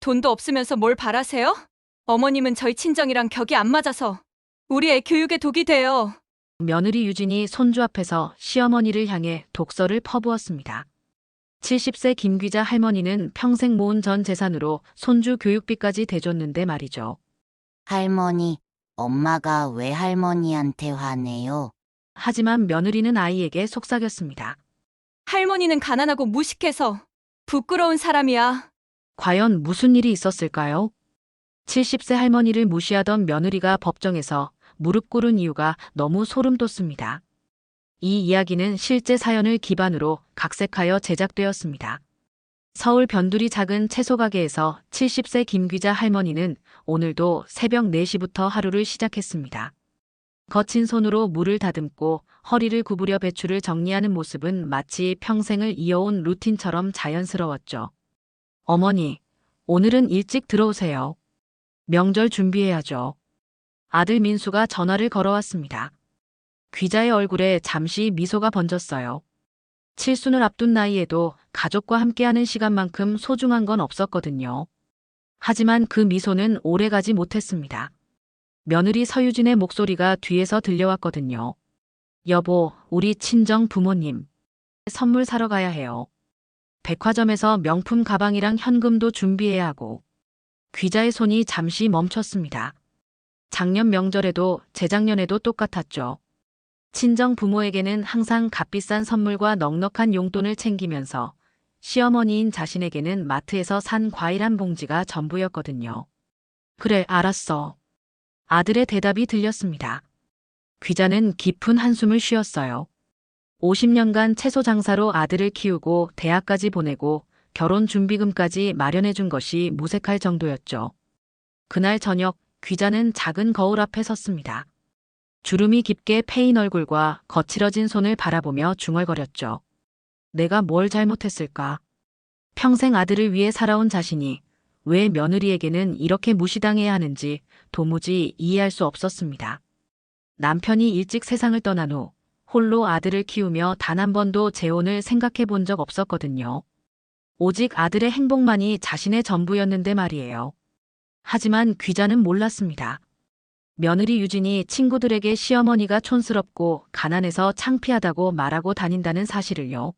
돈도 없으면서 뭘 바라세요? 어머님은 저희 친정이랑 격이 안 맞아서 우리 애 교육에 독이 돼요. 며느리 유진이 손주 앞에서 시어머니를 향해 독설을 퍼부었습니다. 70세 김귀자 할머니는 평생 모은 전 재산으로 손주 교육비까지 대줬는데 말이죠. 할머니, 엄마가 왜 할머니한테 화내요? 하지만 며느리는 아이에게 속삭였습니다. 할머니는 가난하고 무식해서 부끄러운 사람이야. 과연 무슨 일이 있었을까요? 70세 할머니를 무시하던 며느리가 법정에서 무릎 꿇은 이유가 너무 소름 돋습니다. 이 이야기는 실제 사연을 기반으로 각색하여 제작되었습니다. 서울 변두리 작은 채소 가게에서 70세 김귀자 할머니는 오늘도 새벽 4시부터 하루를 시작했습니다. 거친 손으로 물을 다듬고 허리를 구부려 배추를 정리하는 모습은 마치 평생을 이어온 루틴처럼 자연스러웠죠. 어머니, 오늘은 일찍 들어오세요. 명절 준비해야죠. 아들 민수가 전화를 걸어왔습니다. 귀자의 얼굴에 잠시 미소가 번졌어요. 칠순을 앞둔 나이에도 가족과 함께하는 시간만큼 소중한 건 없었거든요. 하지만 그 미소는 오래가지 못했습니다. 며느리 서유진의 목소리가 뒤에서 들려왔거든요. 여보, 우리 친정 부모님. 선물 사러 가야 해요. 백화점에서 명품 가방이랑 현금도 준비해야 하고. 귀자의 손이 잠시 멈췄습니다. 작년 명절에도 재작년에도 똑같았죠. 친정 부모에게는 항상 값비싼 선물과 넉넉한 용돈을 챙기면서 시어머니인 자신에게는 마트에서 산 과일 한 봉지가 전부였거든요. 그래, 알았어. 아들의 대답이 들렸습니다. 귀자는 깊은 한숨을 쉬었어요. 50년간 채소 장사로 아들을 키우고 대학까지 보내고 결혼 준비금까지 마련해 준 것이 무색할 정도였죠. 그날 저녁 귀자는 작은 거울 앞에 섰습니다. 주름이 깊게 패인 얼굴과 거칠어진 손을 바라보며 중얼거렸죠. 내가 뭘 잘못했을까? 평생 아들을 위해 살아온 자신이 왜 며느리에게는 이렇게 무시당해야 하는지 도무지 이해할 수 없었습니다. 남편이 일찍 세상을 떠난 후 홀로 아들을 키우며 단 한 번도 재혼을 생각해 본 적 없었거든요. 오직 아들의 행복만이 자신의 전부였는데 말이에요. 하지만 귀자는 몰랐습니다. 며느리 유진이 친구들에게 시어머니가 촌스럽고 가난해서 창피하다고 말하고 다닌다는 사실을요.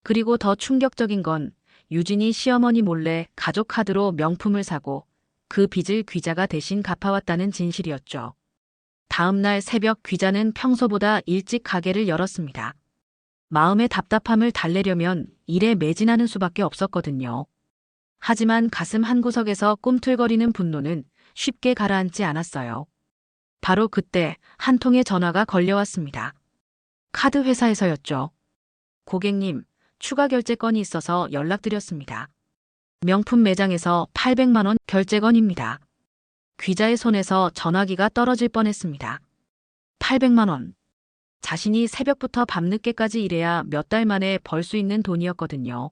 그리고 더 충격적인 건 유진이 시어머니 몰래 가족 카드로 명품을 사고 그 빚을 귀자가 대신 갚아왔다는 진실이었죠. 다음 날 새벽 귀자는 평소보다 일찍 가게를 열었습니다. 마음의 답답함을 달래려면 일에 매진하는 수밖에 없었거든요. 하지만 가슴 한구석에서 꿈틀거리는 분노는 쉽게 가라앉지 않았어요. 바로 그때 한 통의 전화가 걸려왔습니다. 카드 회사에서였죠. 고객님, 추가 결제 건이 있어서 연락드렸습니다. 명품 매장에서 800만 원 결제 건입니다. 귀자의 손에서 전화기가 떨어질 뻔했습니다. 800만 원. 자신이 새벽부터 밤늦게까지 일해야 몇 달 만에 벌 수 있는 돈이었거든요.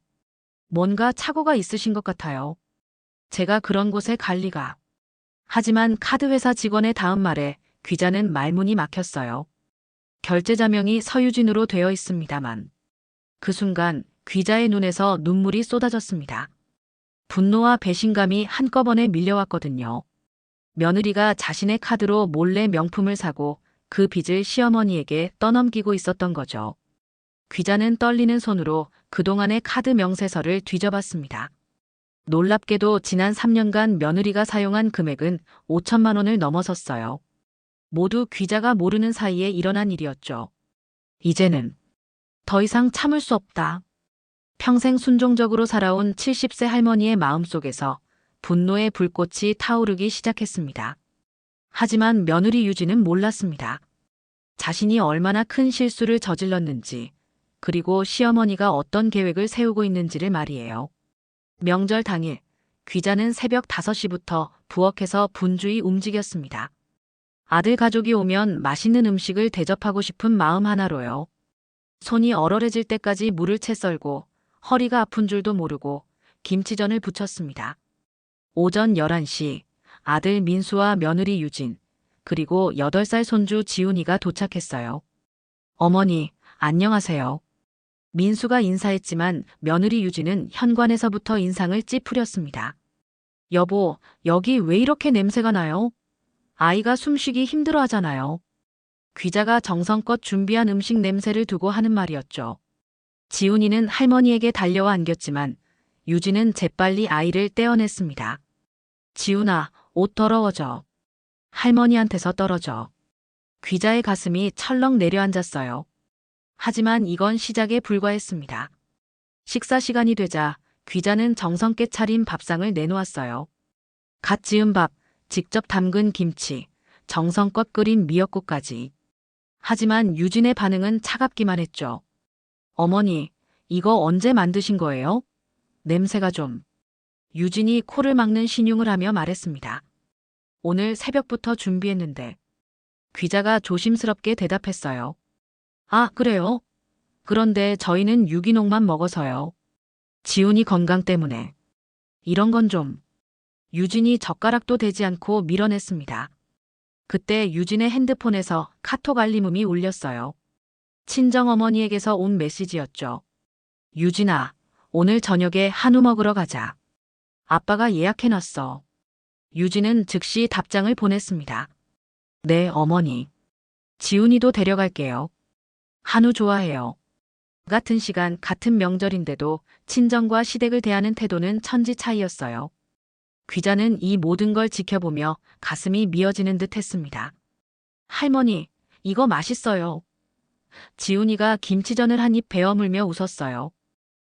뭔가 착오가 있으신 것 같아요. 제가 그런 곳에 갈 리가. 하지만 카드 회사 직원의 다음 말에 귀자는 말문이 막혔어요. 결제 자명이 서유진으로 되어 있습니다만. 그 순간 귀자의 눈에서 눈물이 쏟아졌습니다. 분노와 배신감이 한꺼번에 밀려왔거든요. 며느리가 자신의 카드로 몰래 명품을 사고 그 빚을 시어머니에게 떠넘기고 있었던 거죠. 귀자는 떨리는 손으로 그동안의 카드 명세서를 뒤져봤습니다. 놀랍게도 지난 3년간 며느리가 사용한 금액은 5천만 원을 넘어섰어요. 모두 귀자가 모르는 사이에 일어난 일이었죠. 이제는 더 이상 참을 수 없다. 평생 순종적으로 살아온 70세 할머니의 마음속에서 분노의 불꽃이 타오르기 시작했습니다. 하지만 며느리 유진은 몰랐습니다. 자신이 얼마나 큰 실수를 저질렀는지, 그리고 시어머니가 어떤 계획을 세우고 있는지를 말이에요. 명절 당일, 귀자는 새벽 5시부터 부엌에서 분주히 움직였습니다. 아들 가족이 오면 맛있는 음식을 대접하고 싶은 마음 하나로요. 손이 얼얼해질 때까지 물을 채 썰고 허리가 아픈 줄도 모르고 김치전을 부쳤습니다. 오전 11시 아들 민수와 며느리 유진, 그리고 8살 손주 지훈이가 도착했어요. 어머니, 안녕하세요. 민수가 인사했지만 며느리 유진은 현관에서부터 인상을 찌푸렸습니다. 여보, 여기 왜 이렇게 냄새가 나요? 아이가 숨쉬기 힘들어 하잖아요. 귀자가 정성껏 준비한 음식 냄새를 두고 하는 말이었죠. 지훈이는 할머니에게 달려와 안겼지만 유진은 재빨리 아이를 떼어냈습니다. 지훈아, 옷 더러워져. 할머니한테서 떨어져. 귀자의 가슴이 철렁 내려앉았어요. 하지만 이건 시작에 불과했습니다. 식사 시간이 되자 귀자는 정성껏 차린 밥상을 내놓았어요. 갓 지은 밥, 직접 담근 김치, 정성껏 끓인 미역국까지. 하지만 유진의 반응은 차갑기만 했죠. 어머니, 이거 언제 만드신 거예요? 냄새가 좀. 유진이 코를 막는 신용을 하며 말했습니다. 오늘 새벽부터 준비했는데. 귀자가 조심스럽게 대답했어요. 아, 그래요? 그런데 저희는 유기농만 먹어서요. 지훈이 건강 때문에. 이런 건 좀. 유진이 젓가락도 대지 않고 밀어냈습니다. 그때 유진의 핸드폰에서 카톡 알림음이 울렸어요. 친정어머니에게서 온 메시지였죠. 유진아, 오늘 저녁에 한우 먹으러 가자. 아빠가 예약해놨어. 유진은 즉시 답장을 보냈습니다. 네, 어머니. 지훈이도 데려갈게요. 한우 좋아해요. 같은 시간, 같은 명절인데도 친정과 시댁을 대하는 태도는 천지 차이였어요. 귀자는 이 모든 걸 지켜보며 가슴이 미어지는 듯 했습니다. 할머니, 이거 맛있어요. 지훈이가 김치전을 한 입 베어 물며 웃었어요.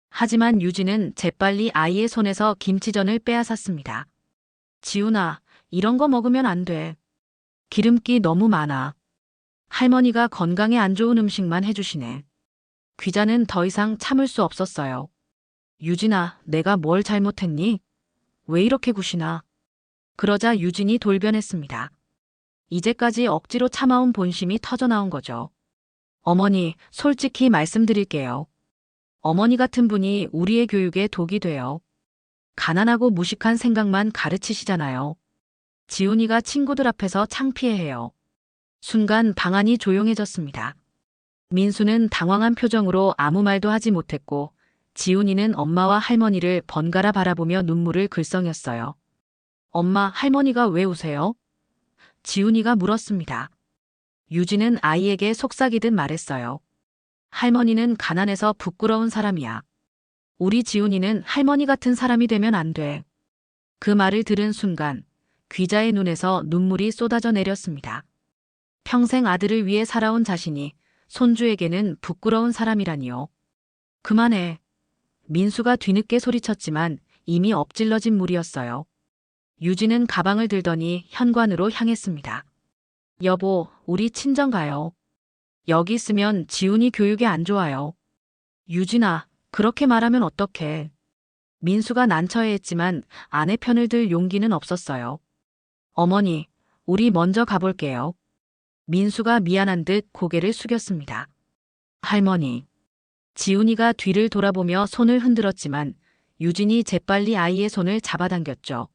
하지만 유진은 재빨리 아이의 손에서 김치전을 빼앗았습니다. 지훈아, 이런 거 먹으면 안 돼. 기름기 너무 많아. 할머니가 건강에 안 좋은 음식만 해주시네. 귀자는 더 이상 참을 수 없었어요. 유진아, 내가 뭘 잘못했니? 왜 이렇게 구시나? 그러자 유진이 돌변했습니다. 이제까지 억지로 참아온 본심이 터져나온 거죠. 어머니, 솔직히 말씀드릴게요. 어머니 같은 분이 우리의 교육에 독이 돼요. 가난하고 무식한 생각만 가르치시잖아요. 지훈이가 친구들 앞에서 창피해해요. 순간 방 안이 조용해졌습니다. 민수는 당황한 표정으로 아무 말도 하지 못했고 지훈이는 엄마와 할머니를 번갈아 바라보며 눈물을 글썽였어요. 엄마, 할머니가 왜 우세요? 지훈이가 물었습니다. 유진은 아이에게 속삭이듯 말했어요. 할머니는 가난해서 부끄러운 사람이야. 우리 지훈이는 할머니 같은 사람이 되면 안 돼. 그 말을 들은 순간 귀자의 눈에서 눈물이 쏟아져 내렸습니다. 평생 아들을 위해 살아온 자신이 손주에게는 부끄러운 사람이라니요. 그만해. 민수가 뒤늦게 소리쳤지만 이미 엎질러진 물이었어요. 유진은 가방을 들더니 현관으로 향했습니다. 여보, 우리 친정 가요. 여기 있으면 지훈이 교육에 안 좋아요. 유진아, 그렇게 말하면 어떡해. 민수가 난처해했지만 아내 편을 들 용기는 없었어요. 어머니, 우리 먼저 가볼게요. 민수가 미안한 듯 고개를 숙였습니다. 할머니. 지훈이가 뒤를 돌아보며 손을 흔들었지만 유진이 재빨리 아이의 손을 잡아당겼죠.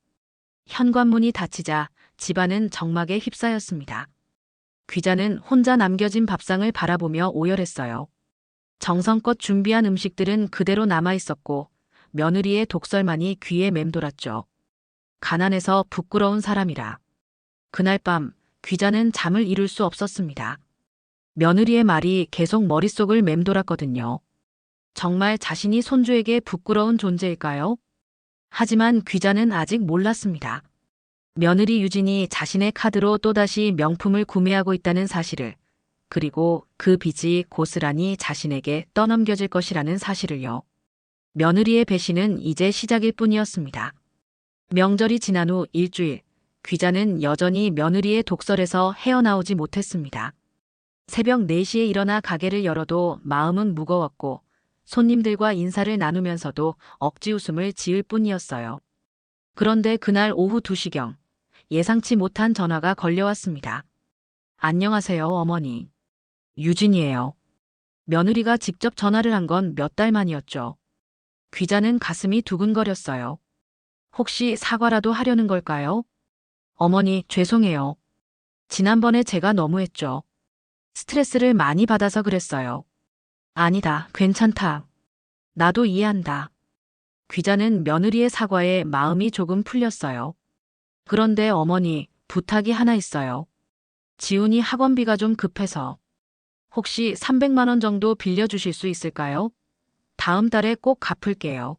현관문이 닫히자 집안은 정막에 휩싸였습니다. 귀자는 혼자 남겨진 밥상을 바라보며 오열했어요. 정성껏 준비한 음식들은 그대로 남아있었고 며느리의 독설만이 귀에 맴돌았죠. 가난해서 부끄러운 사람이라. 그날 밤 귀자는 잠을 이룰 수 없었습니다. 며느리의 말이 계속 머릿속을 맴돌았거든요. 정말 자신이 손주에게 부끄러운 존재일까요? 하지만 귀자는 아직 몰랐습니다. 며느리 유진이 자신의 카드로 또다시 명품을 구매하고 있다는 사실을, 그리고 그 빚이 고스란히 자신에게 떠넘겨질 것이라는 사실을요. 며느리의 배신은 이제 시작일 뿐이었습니다. 명절이 지난 후 일주일, 귀자는 여전히 며느리의 독설에서 헤어나오지 못했습니다. 새벽 4시에 일어나 가게를 열어도 마음은 무거웠고 손님들과 인사를 나누면서도 억지 웃음을 지을 뿐이었어요. 그런데 그날 오후 2시경 예상치 못한 전화가 걸려왔습니다. 안녕하세요, 어머니. 유진이에요. 며느리가 직접 전화를 한 건 몇 달 만이었죠. 귀자는 가슴이 두근거렸어요. 혹시 사과라도 하려는 걸까요? 어머니, 죄송해요. 지난번에 제가 너무했죠. 스트레스를 많이 받아서 그랬어요. 아니다, 괜찮다. 나도 이해한다. 귀자는 며느리의 사과에 마음이 조금 풀렸어요. 그런데 어머니, 부탁이 하나 있어요. 지훈이 학원비가 좀 급해서 혹시 300만 원 정도 빌려주실 수 있을까요? 다음 달에 꼭 갚을게요.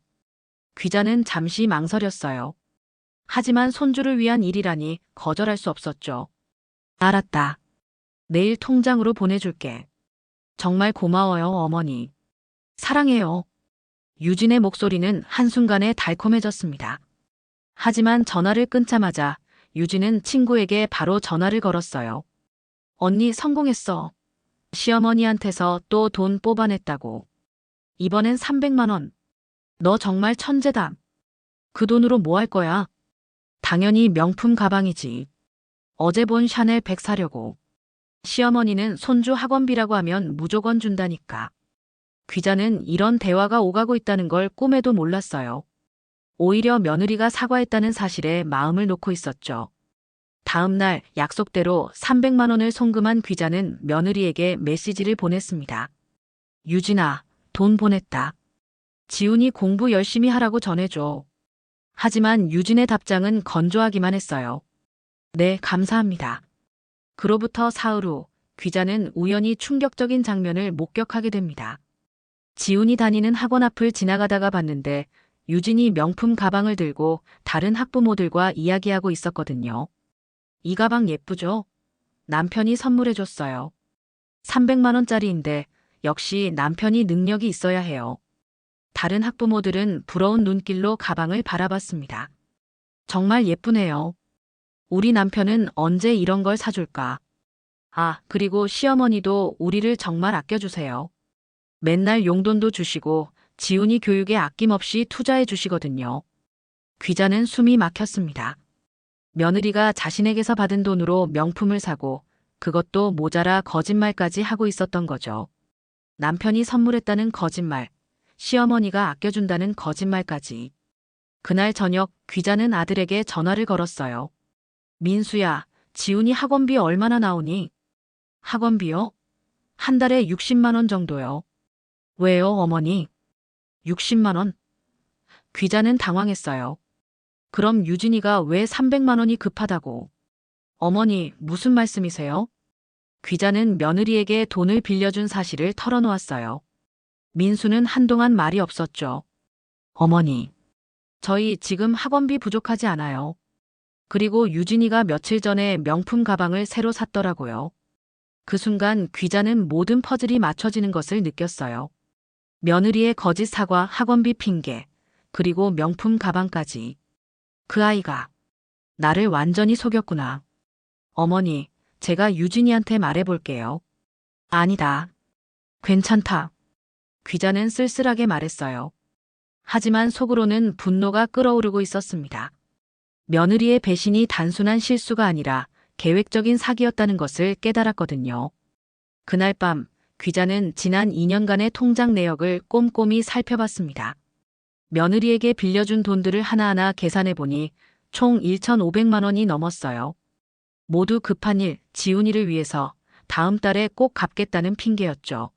귀자는 잠시 망설였어요. 하지만 손주를 위한 일이라니 거절할 수 없었죠. 알았다. 내일 통장으로 보내줄게. 정말 고마워요, 어머니. 사랑해요. 유진의 목소리는 한순간에 달콤해졌습니다. 하지만 전화를 끊자마자 유진은 친구에게 바로 전화를 걸었어요. 언니 성공했어. 시어머니한테서 또 돈 뽑아냈다고. 이번엔 300만 원. 너 정말 천재다. 그 돈으로 뭐 할 거야? 당연히 명품 가방이지. 어제 본 샤넬 백 사려고. 시어머니는 손주 학원비라고 하면 무조건 준다니까. 귀자는 이런 대화가 오가고 있다는 걸 꿈에도 몰랐어요. 오히려 며느리가 사과했다는 사실에 마음을 놓고 있었죠. 다음 날 약속대로 300만 원을 송금한 귀자는 며느리에게 메시지를 보냈습니다. 유진아, 돈 보냈다. 지훈이 공부 열심히 하라고 전해줘. 하지만 유진의 답장은 건조하기만 했어요. 네, 감사합니다. 그로부터 사흘 후 귀자는 우연히 충격적인 장면을 목격하게 됩니다. 지훈이 다니는 학원 앞을 지나가다가 봤는데 유진이 명품 가방을 들고 다른 학부모들과 이야기하고 있었거든요. 이 가방 예쁘죠? 남편이 선물해줬어요. 300만 원짜리인데 역시 남편이 능력이 있어야 해요. 다른 학부모들은 부러운 눈길로 가방을 바라봤습니다. 정말 예쁘네요. 우리 남편은 언제 이런 걸 사줄까? 아, 그리고 시어머니도 우리를 정말 아껴주세요. 맨날 용돈도 주시고 지훈이 교육에 아낌없이 투자해 주시거든요. 귀자는 숨이 막혔습니다. 며느리가 자신에게서 받은 돈으로 명품을 사고 그것도 모자라 거짓말까지 하고 있었던 거죠. 남편이 선물했다는 거짓말, 시어머니가 아껴준다는 거짓말까지. 그날 저녁 귀자는 아들에게 전화를 걸었어요. 민수야, 지훈이 학원비 얼마나 나오니? 학원비요? 한 달에 60만 원 정도요. 왜요, 어머니? 60만 원? 귀자는 당황했어요. 그럼 유진이가 왜 300만 원이 급하다고? 어머니, 무슨 말씀이세요? 귀자는 며느리에게 돈을 빌려준 사실을 털어놓았어요. 민수는 한동안 말이 없었죠. 어머니, 저희 지금 학원비 부족하지 않아요. 그리고 유진이가 며칠 전에 명품 가방을 새로 샀더라고요. 그 순간 귀자는 모든 퍼즐이 맞춰지는 것을 느꼈어요. 며느리의 거짓 사과, 학원비 핑계, 그리고 명품 가방까지. 그 아이가 나를 완전히 속였구나. 어머니, 제가 유진이한테 말해볼게요. 아니다. 괜찮다. 귀자는 쓸쓸하게 말했어요. 하지만 속으로는 분노가 끓어오르고 있었습니다. 며느리의 배신이 단순한 실수가 아니라 계획적인 사기였다는 것을 깨달았거든요. 그날 밤 귀자는 지난 2년간의 통장 내역을 꼼꼼히 살펴봤습니다. 며느리에게 빌려준 돈들을 하나하나 계산해보니 총 1,500만 원이 넘었어요. 모두 급한 일, 지훈이를 위해서 다음 달에 꼭 갚겠다는 핑계였죠.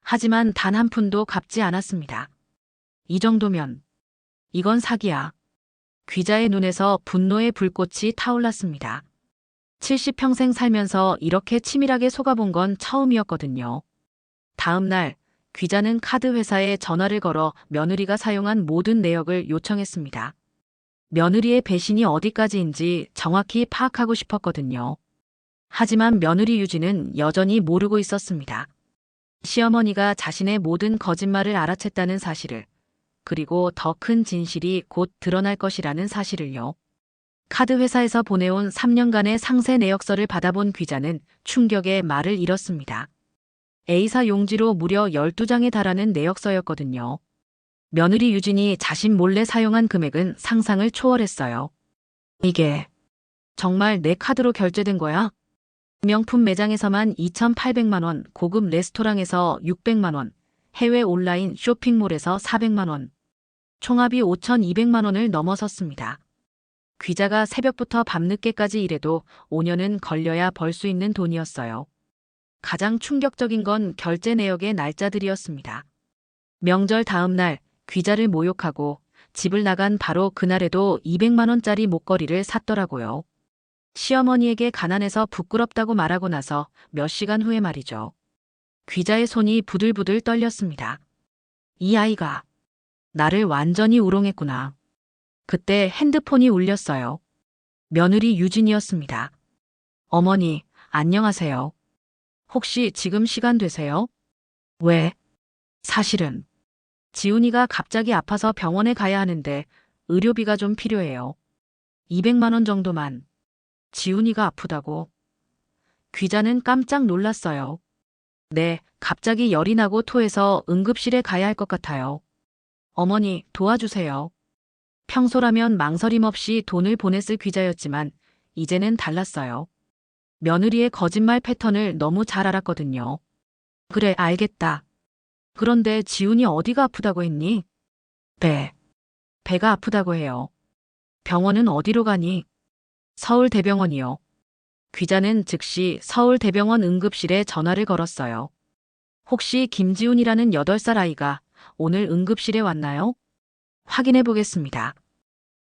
하지만 단 한 푼도 갚지 않았습니다. 이 정도면 이건 사기야. 귀자의 눈에서 분노의 불꽃이 타올랐습니다. 70평생 살면서 이렇게 치밀하게 속아본 건 처음이었거든요. 다음 날 귀자는 카드 회사에 전화를 걸어 며느리가 사용한 모든 내역을 요청했습니다. 며느리의 배신이 어디까지인지 정확히 파악하고 싶었거든요. 하지만 며느리 유진은 여전히 모르고 있었습니다. 시어머니가 자신의 모든 거짓말을 알아챘다는 사실을, 그리고 더 큰 진실이 곧 드러날 것이라는 사실을요. 카드 회사에서 보내온 3년간의 상세 내역서를 받아본 귀자는 충격에 말을 잃었습니다. A사 용지로 무려 12장에 달하는 내역서였거든요. 며느리 유진이 자신 몰래 사용한 금액은 상상을 초월했어요. 이게 정말 내 카드로 결제된 거야? 명품 매장에서만 2,800만 원, 고급 레스토랑에서 600만 원, 해외 온라인 쇼핑몰에서 400만 원, 총합이 5,200만 원을 넘어섰습니다. 귀자가 새벽부터 밤늦게까지 일해도 5년은 걸려야 벌 수 있는 돈이었어요. 가장 충격적인 건 결제 내역의 날짜들이었습니다. 명절 다음 날 귀자를 모욕하고 집을 나간 바로 그날에도 200만 원짜리 목걸이를 샀더라고요. 시어머니에게 가난해서 부끄럽다고 말하고 나서 몇 시간 후에 말이죠. 귀자의 손이 부들부들 떨렸습니다. 이 아이가 나를 완전히 우롱했구나. 그때 핸드폰이 울렸어요. 며느리 유진이었습니다. 어머니, 안녕하세요. 혹시 지금 시간 되세요? 왜? 사실은 지훈이가 갑자기 아파서 병원에 가야 하는데 의료비가 좀 필요해요. 200만 원 정도만. 지훈이가 아프다고. 귀자는 깜짝 놀랐어요. 네, 갑자기 열이 나고 토해서 응급실에 가야 할 것 같아요. 어머니, 도와주세요. 평소라면 망설임 없이 돈을 보냈을 귀자였지만 이제는 달랐어요. 며느리의 거짓말 패턴을 너무 잘 알았거든요. 그래, 알겠다. 그런데 지훈이 어디가 아프다고 했니? 배가 아프다고 해요. 병원은 어디로 가니? 서울대병원이요. 귀자는 즉시 서울대병원 응급실에 전화를 걸었어요. 혹시 김지훈이라는 8살 아이가 오늘 응급실에 왔나요? 확인해 보겠습니다.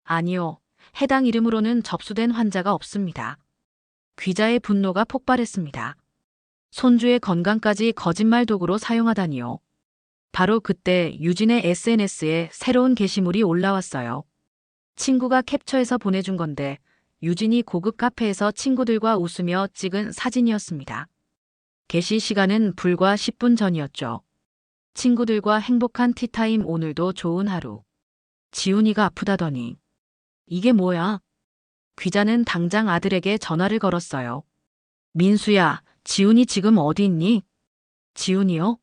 아니요. 해당 이름으로는 접수된 환자가 없습니다. 귀자의 분노가 폭발했습니다. 손주의 건강까지 거짓말 도구로 사용하다니요. 바로 그때 유진의 SNS에 새로운 게시물이 올라왔어요. 친구가 캡처해서 보내준 건데 유진이 고급 카페에서 친구들과 웃으며 찍은 사진이었습니다. 게시 시간은 불과 10분 전이었죠. 친구들과 행복한 티타임 오늘도 좋은 하루. 지훈이가 아프다더니. 이게 뭐야? 귀자는 당장 아들에게 전화를 걸었어요. 민수야, 지훈이 지금 어디 있니? 지훈이요?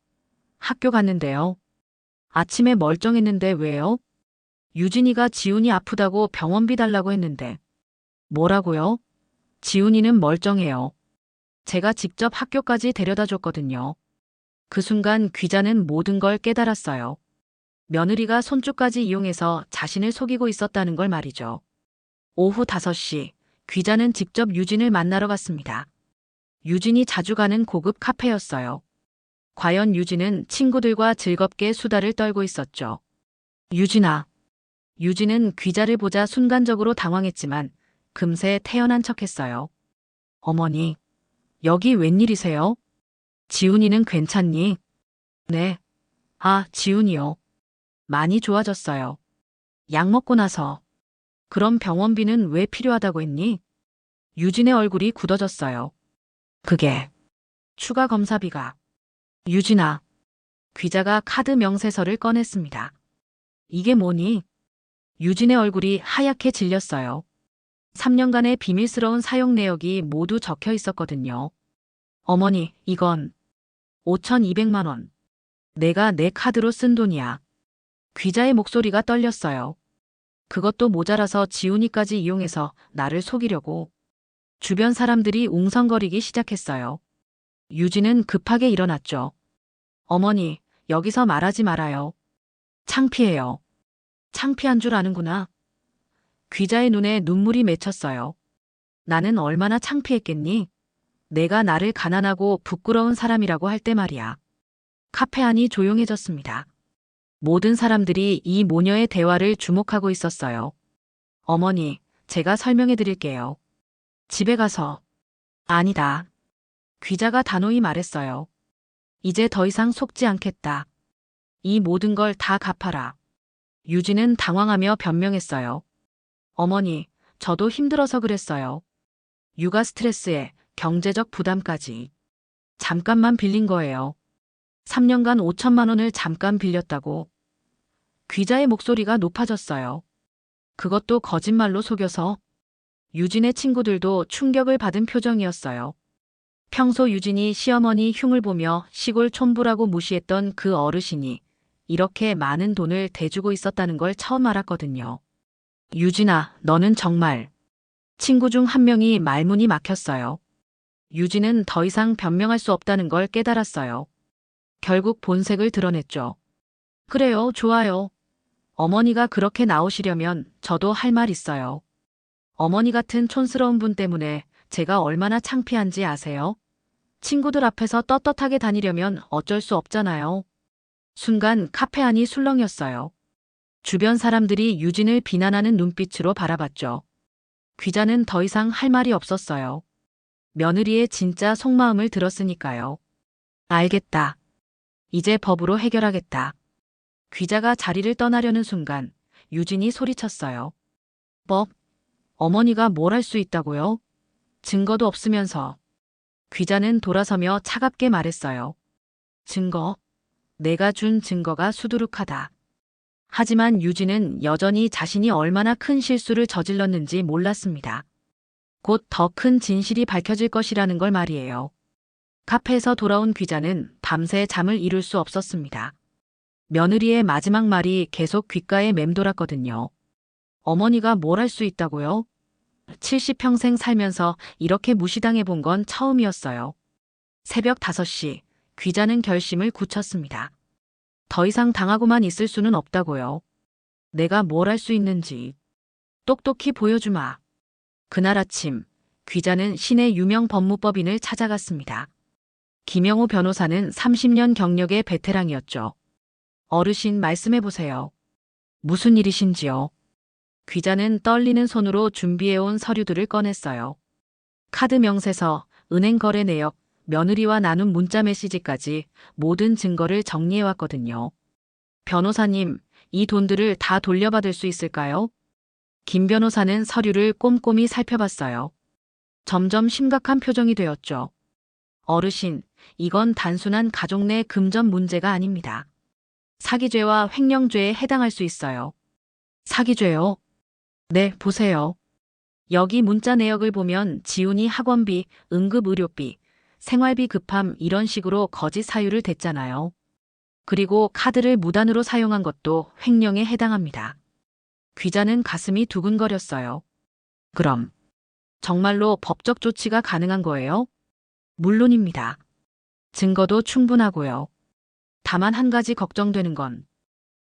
학교 갔는데요. 아침에 멀쩡했는데 왜요? 유진이가 지훈이 아프다고 병원비 달라고 했는데. 뭐라고요? 지훈이는 멀쩡해요. 제가 직접 학교까지 데려다 줬거든요. 그 순간 귀자는 모든 걸 깨달았어요. 며느리가 손주까지 이용해서 자신을 속이고 있었다는 걸 말이죠. 오후 5시, 귀자는 직접 유진을 만나러 갔습니다. 유진이 자주 가는 고급 카페였어요. 과연 유진은 친구들과 즐겁게 수다를 떨고 있었죠. 유진아. 유진은 귀자를 보자 순간적으로 당황했지만 금세 태연한 척했어요. 어머니, 여기 웬일이세요? 지훈이는 괜찮니? 네. 아, 지훈이요. 많이 좋아졌어요. 약 먹고 나서. 그럼 병원비는 왜 필요하다고 했니? 유진의 얼굴이 굳어졌어요. 그게 추가 검사비가. 유진아. 귀자가 카드 명세서를 꺼냈습니다. 이게 뭐니? 유진의 얼굴이 하얗게 질렸어요. 3년간의 비밀스러운 사용 내역이 모두 적혀 있었거든요. 어머니, 이건 5,200만 원. 내가 내 카드로 쓴 돈이야. 귀자의 목소리가 떨렸어요. 그것도 모자라서 지훈이까지 이용해서 나를 속이려고. 주변 사람들이 웅성거리기 시작했어요. 유진은 급하게 일어났죠. 어머니, 여기서 말하지 말아요. 창피해요. 창피한 줄 아는구나. 귀자의 눈에 눈물이 맺혔어요. 나는 얼마나 창피했겠니? 내가 나를 가난하고 부끄러운 사람이라고 할 때 말이야. 카페 안이 조용해졌습니다. 모든 사람들이 이 모녀의 대화를 주목하고 있었어요. 어머니, 제가 설명해 드릴게요. 집에 가서. 아니다. 귀자가 단호히 말했어요. 이제 더 이상 속지 않겠다. 이 모든 걸 다 갚아라. 유진은 당황하며 변명했어요. 어머니, 저도 힘들어서 그랬어요. 육아 스트레스에 경제적 부담까지. 잠깐만 빌린 거예요. 3년간 5천만 원을 잠깐 빌렸다고. 귀자의 목소리가 높아졌어요. 그것도 거짓말로 속여서. 유진의 친구들도 충격을 받은 표정이었어요. 평소 유진이 시어머니 흉을 보며 시골 촌부라고 무시했던 그 어르신이 이렇게 많은 돈을 대주고 있었다는 걸 처음 알았거든요. 유진아, 너는 정말. 친구 중 한 명이 말문이 막혔어요. 유진은 더 이상 변명할 수 없다는 걸 깨달았어요. 결국 본색을 드러냈죠. 그래요, 좋아요. 어머니가 그렇게 나오시려면 저도 할 말 있어요. 어머니 같은 촌스러운 분 때문에 제가 얼마나 창피한지 아세요? 친구들 앞에서 떳떳하게 다니려면 어쩔 수 없잖아요. 순간 카페 안이 술렁였어요. 주변 사람들이 유진을 비난하는 눈빛으로 바라봤죠. 귀자는 더 이상 할 말이 없었어요. 며느리의 진짜 속마음을 들었으니까요. 알겠다. 이제 법으로 해결하겠다. 귀자가 자리를 떠나려는 순간 유진이 소리쳤어요. 법? 어머니가 뭘 할 수 있다고요? 증거도 없으면서. 귀자는 돌아서며 차갑게 말했어요. 증거? 내가 준 증거가 수두룩하다. 하지만 유진은 여전히 자신이 얼마나 큰 실수를 저질렀는지 몰랐습니다. 곧 더 큰 진실이 밝혀질 것이라는 걸 말이에요. 카페에서 돌아온 귀자는 밤새 잠을 이룰 수 없었습니다. 며느리의 마지막 말이 계속 귓가에 맴돌았거든요. 어머니가 뭘 할 수 있다고요? 70평생 살면서 이렇게 무시당해 본 건 처음이었어요. 새벽 5시, 귀자는 결심을 굳혔습니다. 더 이상 당하고만 있을 수는 없다고요. 내가 뭘 할 수 있는지 똑똑히 보여주마. 그날 아침, 귀자는 시내 유명 법무법인을 찾아갔습니다. 김영호 변호사는 30년 경력의 베테랑이었죠. 어르신 말씀해보세요. 무슨 일이신지요? 귀자는 떨리는 손으로 준비해온 서류들을 꺼냈어요. 카드 명세서, 은행 거래 내역, 며느리와 나눈 문자 메시지까지 모든 증거를 정리해왔거든요. 변호사님, 이 돈들을 다 돌려받을 수 있을까요? 김 변호사는 서류를 꼼꼼히 살펴봤어요. 점점 심각한 표정이 되었죠. 어르신, 이건 단순한 가족 내 금전 문제가 아닙니다. 사기죄와 횡령죄에 해당할 수 있어요. 사기죄요? 네, 보세요. 여기 문자 내역을 보면 지훈이 학원비, 응급의료비, 생활비 급함 이런 식으로 거짓 사유를 댔잖아요. 그리고 카드를 무단으로 사용한 것도 횡령에 해당합니다. 귀자는 가슴이 두근거렸어요. 그럼 정말로 법적 조치가 가능한 거예요? 물론입니다. 증거도 충분하고요. 다만 한 가지 걱정되는 건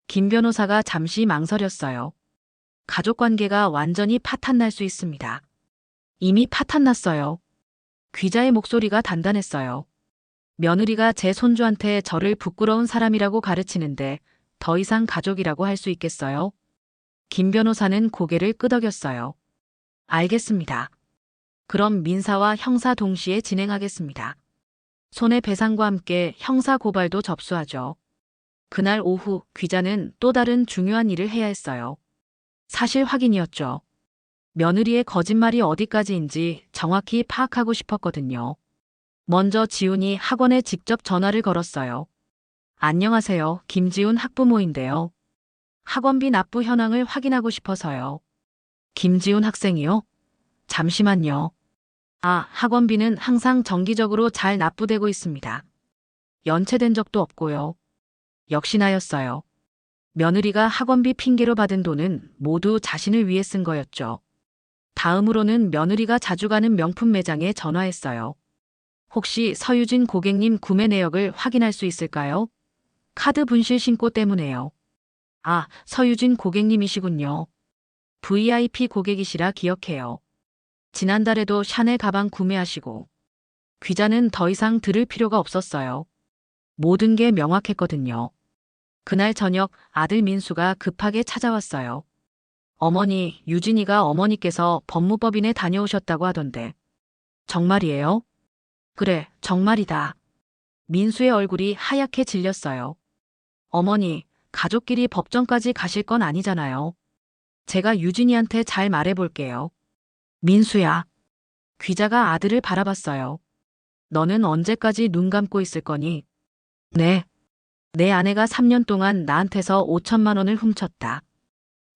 김 변호사가 잠시 망설였어요. 가족관계가 완전히 파탄날 수 있습니다. 이미 파탄났어요. 귀자의 목소리가 단단했어요. 며느리가 제 손주한테 저를 부끄러운 사람이라고 가르치는데 더 이상 가족이라고 할 수 있겠어요? 김 변호사는 고개를 끄덕였어요. 알겠습니다. 그럼 민사와 형사 동시에 진행하겠습니다. 손해배상과 함께 형사 고발도 접수하죠. 그날 오후 귀자는 또 다른 중요한 일을 해야 했어요. 사실 확인이었죠. 며느리의 거짓말이 어디까지인지 정확히 파악하고 싶었거든요. 먼저 지훈이 학원에 직접 전화를 걸었어요. 안녕하세요. 김지훈 학부모인데요. 학원비 납부 현황을 확인하고 싶어서요. 김지훈 학생이요? 잠시만요. 학원비는 항상 정기적으로 잘 납부되고 있습니다. 연체된 적도 없고요. 역시나였어요. 며느리가 학원비 핑계로 받은 돈은 모두 자신을 위해 쓴 거였죠. 다음으로는 며느리가 자주 가는 명품 매장에 전화했어요. 혹시 서유진 고객님 구매 내역을 확인할 수 있을까요? 카드 분실 신고 때문에요. 서유진 고객님이시군요. VIP 고객이시라 기억해요. 지난달에도 샤넬 가방 구매하시고. 귀자는 더 이상 들을 필요가 없었어요. 모든 게 명확했거든요. 그날 저녁 아들 민수가 급하게 찾아왔어요. 어머니, 유진이가 어머니께서 법무법인에 다녀오셨다고 하던데. 정말이에요? 그래, 정말이다. 민수의 얼굴이 하얗게 질렸어요. 어머니, 가족끼리 법정까지 가실 건 아니잖아요. 제가 유진이한테 잘 말해볼게요. 민수야. 귀자가 아들을 바라봤어요. 너는 언제까지 눈 감고 있을 거니? 네. 내 아내가 3년 동안 나한테서 5천만 원을 훔쳤다.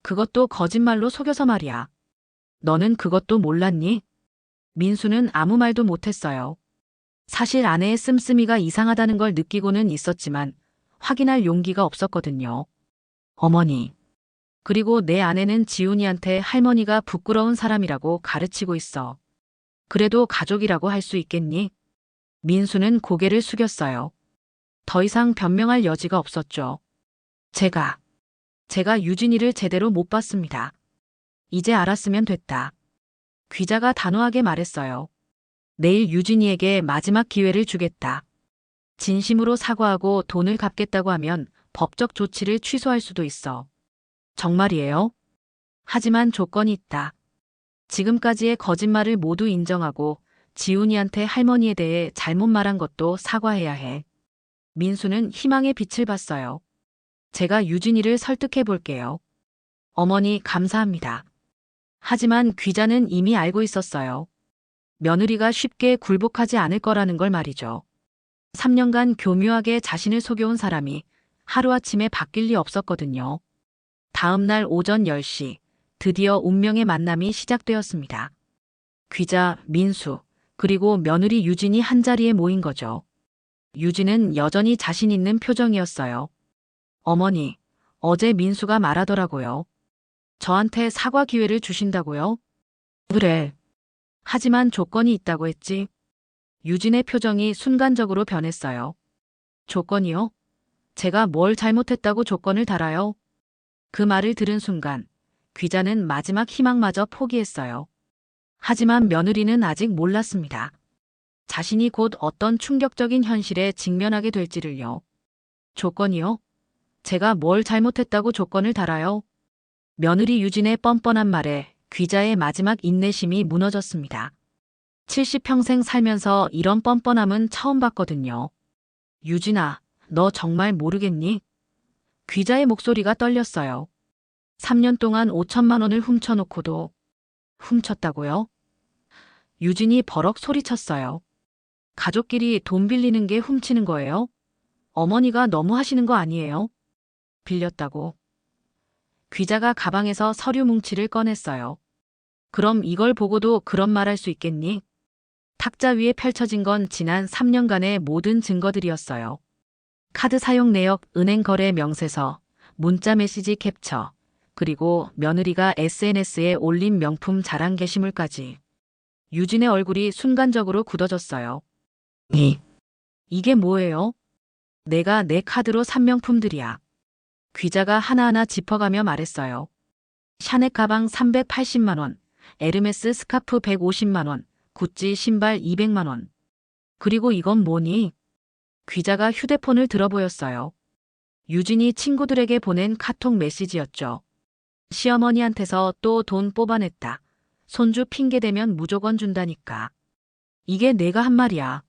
그것도 거짓말로 속여서 말이야. 너는 그것도 몰랐니? 민수는 아무 말도 못했어요. 사실 아내의 씀씀이가 이상하다는 걸 느끼고는 있었지만 확인할 용기가 없었거든요. 어머니. 그리고 내 아내는 지훈이한테 할머니가 부끄러운 사람이라고 가르치고 있어. 그래도 가족이라고 할 수 있겠니? 민수는 고개를 숙였어요. 더 이상 변명할 여지가 없었죠. 제가 유진이를 제대로 못 봤습니다. 이제 알았으면 됐다. 귀자가 단호하게 말했어요. 내일 유진이에게 마지막 기회를 주겠다. 진심으로 사과하고 돈을 갚겠다고 하면 법적 조치를 취소할 수도 있어. 정말이에요? 하지만 조건이 있다. 지금까지의 거짓말을 모두 인정하고 지훈이한테 할머니에 대해 잘못 말한 것도 사과해야 해. 민수는 희망의 빛을 봤어요. 제가 유진이를 설득해 볼게요. 어머니 감사합니다. 하지만 귀자는 이미 알고 있었어요. 며느리가 쉽게 굴복하지 않을 거라는 걸 말이죠. 3년간 교묘하게 자신을 속여온 사람이 하루아침에 바뀔 리 없었거든요. 다음 날 오전 10시, 드디어 운명의 만남이 시작되었습니다. 귀자, 민수, 그리고 며느리 유진이 한자리에 모인 거죠. 유진은 여전히 자신 있는 표정이었어요. 어머니, 어제 민수가 말하더라고요. 저한테 사과 기회를 주신다고요? 그래. 하지만 조건이 있다고 했지. 유진의 표정이 순간적으로 변했어요. 조건이요? 제가 뭘 잘못했다고 조건을 달아요? 그 말을 들은 순간 귀자는 마지막 희망마저 포기했어요. 하지만 며느리는 아직 몰랐습니다. 자신이 곧 어떤 충격적인 현실에 직면하게 될지를요. 조건이요? 제가 뭘 잘못했다고 조건을 달아요? 며느리 유진의 뻔뻔한 말에 귀자의 마지막 인내심이 무너졌습니다. 70평생 살면서 이런 뻔뻔함은 처음 봤거든요. 유진아, 너 정말 모르겠니? 귀자의 목소리가 떨렸어요. 3년 동안 5천만 원을 훔쳐놓고도 훔쳤다고요? 유진이 버럭 소리쳤어요. 가족끼리 돈 빌리는 게 훔치는 거예요? 어머니가 너무 하시는 거 아니에요? 빌렸다고. 귀자가 가방에서 서류 뭉치를 꺼냈어요. 그럼 이걸 보고도 그런 말 할 수 있겠니? 탁자 위에 펼쳐진 건 지난 3년간의 모든 증거들이었어요. 카드 사용 내역, 은행 거래 명세서, 문자 메시지 캡처, 그리고 며느리가 SNS에 올린 명품 자랑 게시물까지. 유진의 얼굴이 순간적으로 굳어졌어요. 이게 뭐예요? 내가 내 카드로 산 명품들이야. 귀자가 하나하나 짚어가며 말했어요. 샤넬 가방 380만 원, 에르메스 스카프 150만 원, 구찌 신발 200만 원. 그리고 이건 뭐니? 귀자가 휴대폰을 들어보였어요. 유진이 친구들에게 보낸 카톡 메시지였죠. 시어머니한테서 또 돈 뽑아냈다. 손주 핑계대면 무조건 준다니까. 이게 내가 한 말이야.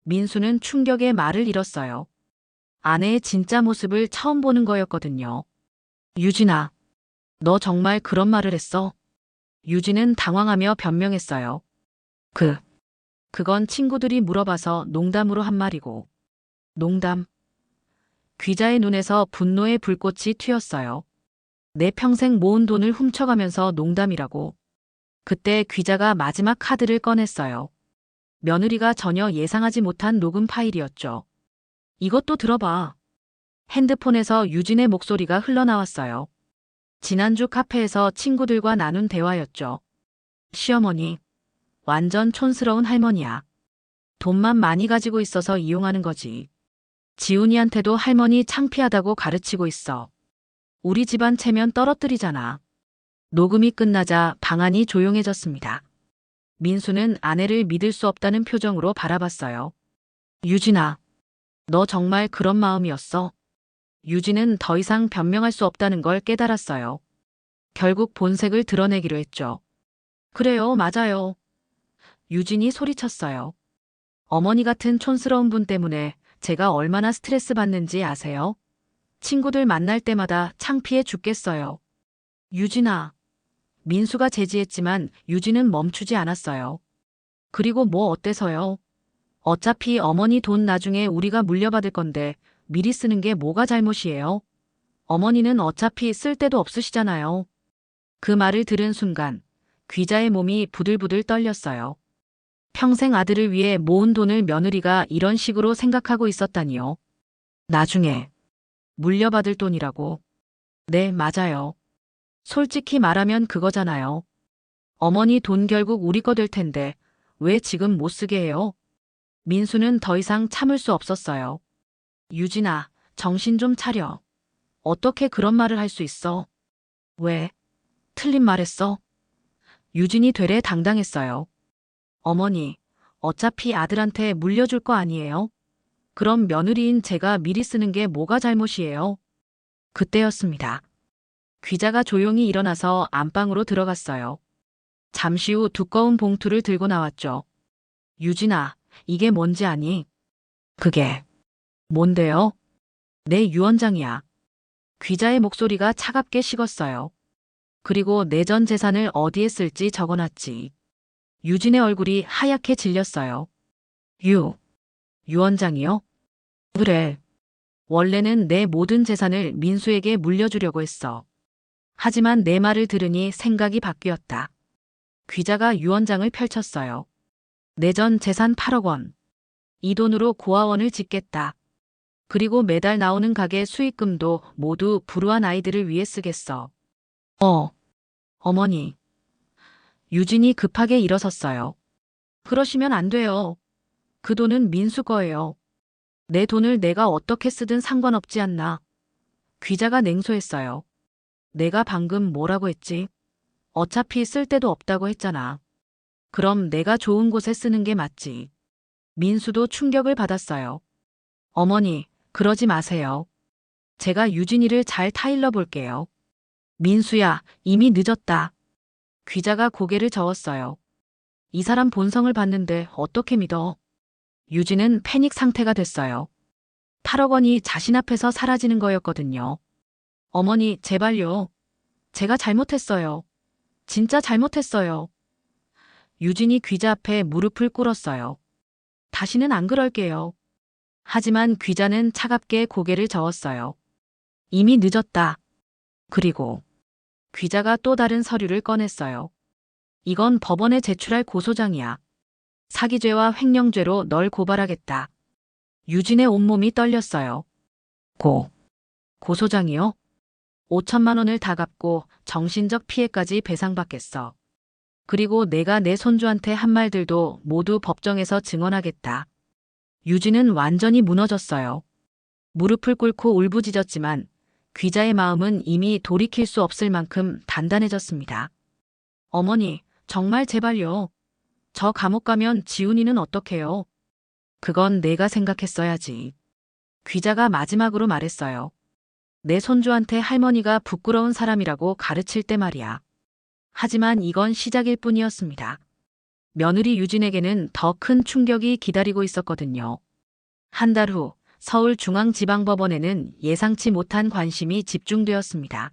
민수는 충격에 말을 잃었어요. 아내의 진짜 모습을 처음 보는 거였거든요. 유진아, 너 정말 그런 말을 했어? 유진은 당황하며 변명했어요. 그건 친구들이 물어봐서 농담으로 한 말이고. 농담. 귀자의 눈에서 분노의 불꽃이 튀었어요. 내 평생 모은 돈을 훔쳐가면서 농담이라고. 그때 귀자가 마지막 카드를 꺼냈어요. 며느리가 전혀 예상하지 못한 녹음 파일이었죠. 이것도 들어봐. 핸드폰에서 유진의 목소리가 흘러나왔어요. 지난주 카페에서 친구들과 나눈 대화였죠. 시어머니, 완전 촌스러운 할머니야. 돈만 많이 가지고 있어서 이용하는 거지. 지훈이한테도 할머니 창피하다고 가르치고 있어. 우리 집안 체면 떨어뜨리잖아. 녹음이 끝나자 방안이 조용해졌습니다. 민수는 아내를 믿을 수 없다는 표정으로 바라봤어요. 유진아, 너 정말 그런 마음이었어? 유진은 더 이상 변명할 수 없다는 걸 깨달았어요. 결국 본색을 드러내기로 했죠. 그래요, 맞아요. 유진이 소리쳤어요. 어머니 같은 촌스러운 분 때문에 제가 얼마나 스트레스 받는지 아세요? 친구들 만날 때마다 창피해 죽겠어요. 유진아. 민수가 제지했지만 유진은 멈추지 않았어요. 그리고 뭐 어때서요? 어차피 어머니 돈 나중에 우리가 물려받을 건데 미리 쓰는 게 뭐가 잘못이에요? 어머니는 어차피 쓸 데도 없으시잖아요. 그 말을 들은 순간 귀자의 몸이 부들부들 떨렸어요. 평생 아들을 위해 모은 돈을 며느리가 이런 식으로 생각하고 있었다니요. 나중에 물려받을 돈이라고. 네, 맞아요. 솔직히 말하면 그거잖아요. 어머니 돈 결국 우리 거 될 텐데 왜 지금 못 쓰게 해요? 민수는 더 이상 참을 수 없었어요. 유진아, 정신 좀 차려. 어떻게 그런 말을 할 수 있어? 왜? 틀린 말했어? 유진이 되레 당당했어요. 어머니, 어차피 아들한테 물려줄 거 아니에요? 그럼 며느리인 제가 미리 쓰는 게 뭐가 잘못이에요? 그때였습니다. 귀자가 조용히 일어나서 안방으로 들어갔어요. 잠시 후 두꺼운 봉투를 들고 나왔죠. 유진아, 이게 뭔지 아니? 그게 뭔데요? 내 유언장이야. 귀자의 목소리가 차갑게 식었어요. 그리고 내 전 재산을 어디에 쓸지 적어놨지. 유진의 얼굴이 하얗게 질렸어요. 유언장이요? 그래. 원래는 내 모든 재산을 민수에게 물려주려고 했어. 하지만 내 말을 들으니 생각이 바뀌었다. 귀자가 유언장을 펼쳤어요. 내 전 재산 8억 원. 이 돈으로 고아원을 짓겠다. 그리고 매달 나오는 가게 수익금도 모두 불우한 아이들을 위해 쓰겠어. 어머니. 유진이 급하게 일어섰어요. 그러시면 안 돼요. 그 돈은 민수 거예요. 내 돈을 내가 어떻게 쓰든 상관없지 않나. 귀자가 냉소했어요. 내가 방금 뭐라고 했지? 어차피 쓸 데도 없다고 했잖아. 그럼 내가 좋은 곳에 쓰는 게 맞지. 민수도 충격을 받았어요. 어머니, 그러지 마세요. 제가 유진이를 잘 타일러 볼게요. 민수야, 이미 늦었다. 귀자가 고개를 저었어요. 이 사람 본성을 봤는데 어떻게 믿어? 유진은 패닉 상태가 됐어요. 8억 원이 자신 앞에서 사라지는 거였거든요. 어머니, 제발요. 제가 잘못했어요. 진짜 잘못했어요. 유진이 귀자 앞에 무릎을 꿇었어요. 다시는 안 그럴게요. 하지만 귀자는 차갑게 고개를 저었어요. 이미 늦었다. 그리고 귀자가 또 다른 서류를 꺼냈어요. 이건 법원에 제출할 고소장이야. 사기죄와 횡령죄로 널 고발하겠다. 유진의 온몸이 떨렸어요. 고소장이요? 5천만 원을 다 갚고 정신적 피해까지 배상받겠어. 그리고 내가 내 손주한테 한 말들도 모두 법정에서 증언하겠다. 유진은 완전히 무너졌어요. 무릎을 꿇고 울부짖었지만 귀자의 마음은 이미 돌이킬 수 없을 만큼 단단해졌습니다. 어머니, 정말 제발요. 저 감옥 가면 지훈이는 어떡해요? 그건 내가 생각했어야지. 귀자가 마지막으로 말했어요. 내 손주한테 할머니가 부끄러운 사람이라고 가르칠 때 말이야. 하지만 이건 시작일 뿐이었습니다. 며느리 유진에게는 더 큰 충격이 기다리고 있었거든요. 한 달 후 서울중앙지방법원에는 예상치 못한 관심이 집중되었습니다.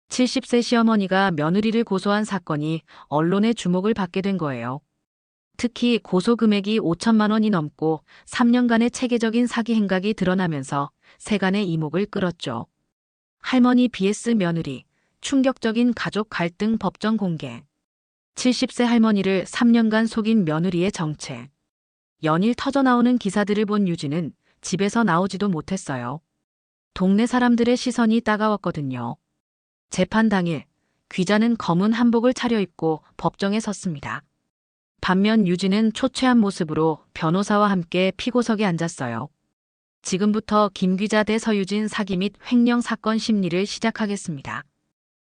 70세 시어머니가 며느리를 고소한 사건이 언론의 주목을 받게 된 거예요. 특히 고소 금액이 5천만 원이 넘고 3년간의 체계적인 사기 행각이 드러나면서 세간의 이목을 끌었죠. 할머니 vs 며느리, 충격적인 가족 갈등 법정 공개. 70세 할머니를 3년간 속인 며느리의 정체. 연일 터져나오는 기사들을 본 유진은 집에서 나오지도 못했어요. 동네 사람들의 시선이 따가웠거든요. 재판 당일, 귀자는 검은 한복을 차려입고 법정에 섰습니다. 반면 유진은 초췌한 모습으로 변호사와 함께 피고석에 앉았어요. 지금부터 김귀자 대 서유진 사기 및 횡령 사건 심리를 시작하겠습니다.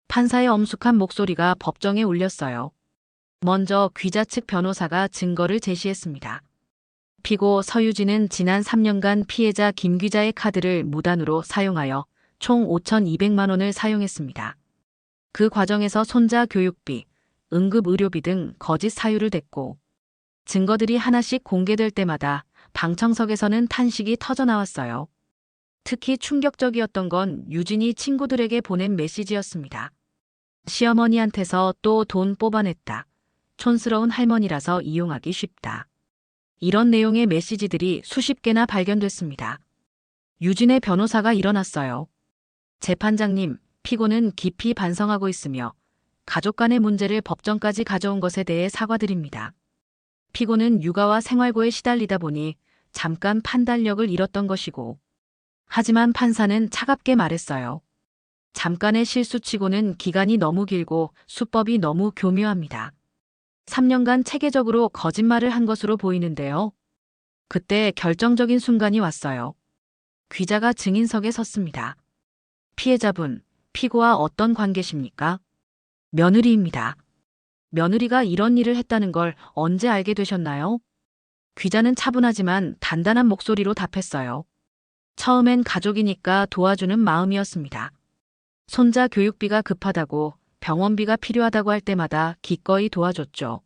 판사의 엄숙한 목소리가 법정에 울렸어요. 먼저 귀자 측 변호사가 증거를 제시했습니다. 피고 서유진은 지난 3년간 피해자 김귀자의 카드를 무단으로 사용하여 총 5,200만 원을 사용했습니다. 그 과정에서 손자 교육비, 응급의료비 등 거짓 사유를 댔고 증거들이 하나씩 공개될 때마다 방청석에서는 탄식이 터져나왔어요. 특히 충격적이었던 건 유진이 친구들에게 보낸 메시지였습니다. 시어머니한테서 또 돈 뽑아냈다. 촌스러운 할머니라서 이용하기 쉽다. 이런 내용의 메시지들이 수십 개나 발견됐습니다. 유진의 변호사가 일어났어요. 재판장님, 피고는 깊이 반성하고 있으며 가족 간의 문제를 법정까지 가져온 것에 대해 사과드립니다. 피고는 육아와 생활고에 시달리다 보니 잠깐 판단력을 잃었던 것이고, 하지만 판사는 차갑게 말했어요. 잠깐의 실수치고는 기간이 너무 길고 수법이 너무 교묘합니다. 3년간 체계적으로 거짓말을 한 것으로 보이는데요. 그때 결정적인 순간이 왔어요. 귀자가 증인석에 섰습니다. 피해자분, 피고와 어떤 관계십니까? 며느리입니다. 며느리가 이런 일을 했다는 걸 언제 알게 되셨나요? 귀자는 차분하지만 단단한 목소리로 답했어요. 처음엔 가족이니까 도와주는 마음이었습니다. 손자 교육비가 급하다고 병원비가 필요하다고 할 때마다 기꺼이 도와줬죠.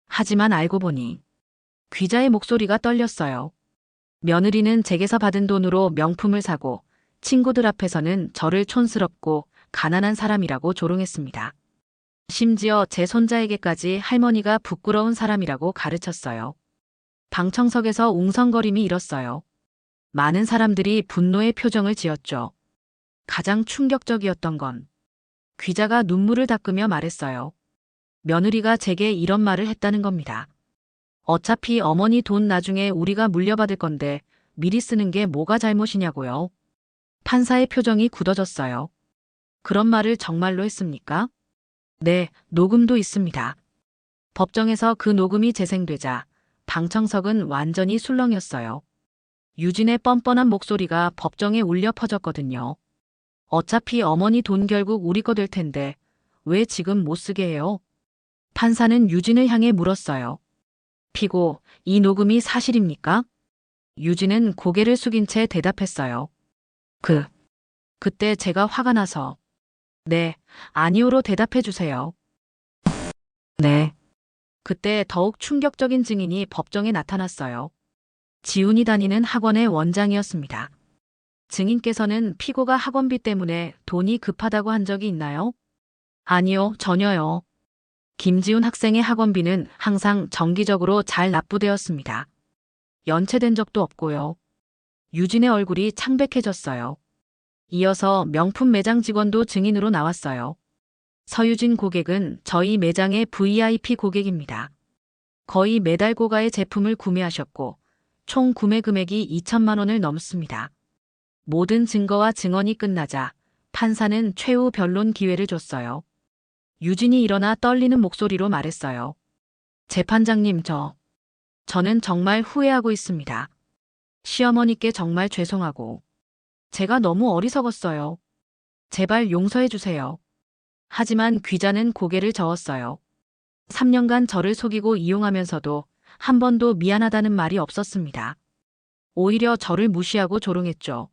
하지만 알고 보니 귀자의 목소리가 떨렸어요. 며느리는 제게서 받은 돈으로 명품을 사고 친구들 앞에서는 저를 촌스럽고 가난한 사람이라고 조롱했습니다. 심지어 제 손자에게까지 할머니가 부끄러운 사람이라고 가르쳤어요. 방청석에서 웅성거림이 일었어요. 많은 사람들이 분노의 표정을 지었죠. 가장 충격적이었던 건 귀자가 눈물을 닦으며 말했어요. 며느리가 제게 이런 말을 했다는 겁니다. 어차피 어머니 돈 나중에 우리가 물려받을 건데 미리 쓰는 게 뭐가 잘못이냐고요. 판사의 표정이 굳어졌어요. 그런 말을 정말로 했습니까? 네, 녹음도 있습니다. 법정에서 그 녹음이 재생되자 방청석은 완전히 술렁였어요. 유진의 뻔뻔한 목소리가 법정에 울려 퍼졌거든요. 어차피 어머니 돈 결국 우리 거 될 텐데 왜 지금 못 쓰게 해요? 판사는 유진을 향해 물었어요. 피고, 이 녹음이 사실입니까? 유진은 고개를 숙인 채 대답했어요. 그때 제가 화가 나서. 네, 아니오로 대답해 주세요. 네. 그때 더욱 충격적인 증인이 법정에 나타났어요. 지훈이 다니는 학원의 원장이었습니다. 증인께서는 피고가 학원비 때문에 돈이 급하다고 한 적이 있나요? 아니요, 전혀요. 김지훈 학생의 학원비는 항상 정기적으로 잘 납부되었습니다. 연체된 적도 없고요. 유진의 얼굴이 창백해졌어요. 이어서 명품 매장 직원도 증인으로 나왔어요. 서유진 고객은 저희 매장의 VIP 고객입니다. 거의 매달 고가의 제품을 구매하셨고 총 구매 금액이 2천만 원을 넘습니다. 모든 증거와 증언이 끝나자 판사는 최후 변론 기회를 줬어요. 유진이 일어나 떨리는 목소리로 말했어요. 재판장님, 저는 정말 후회하고 있습니다. 시어머니께 정말 죄송하고 제가 너무 어리석었어요. 제발 용서해 주세요. 하지만 귀자는 고개를 저었어요. 3년간 저를 속이고 이용하면서도 한 번도 미안하다는 말이 없었습니다. 오히려 저를 무시하고 조롱했죠.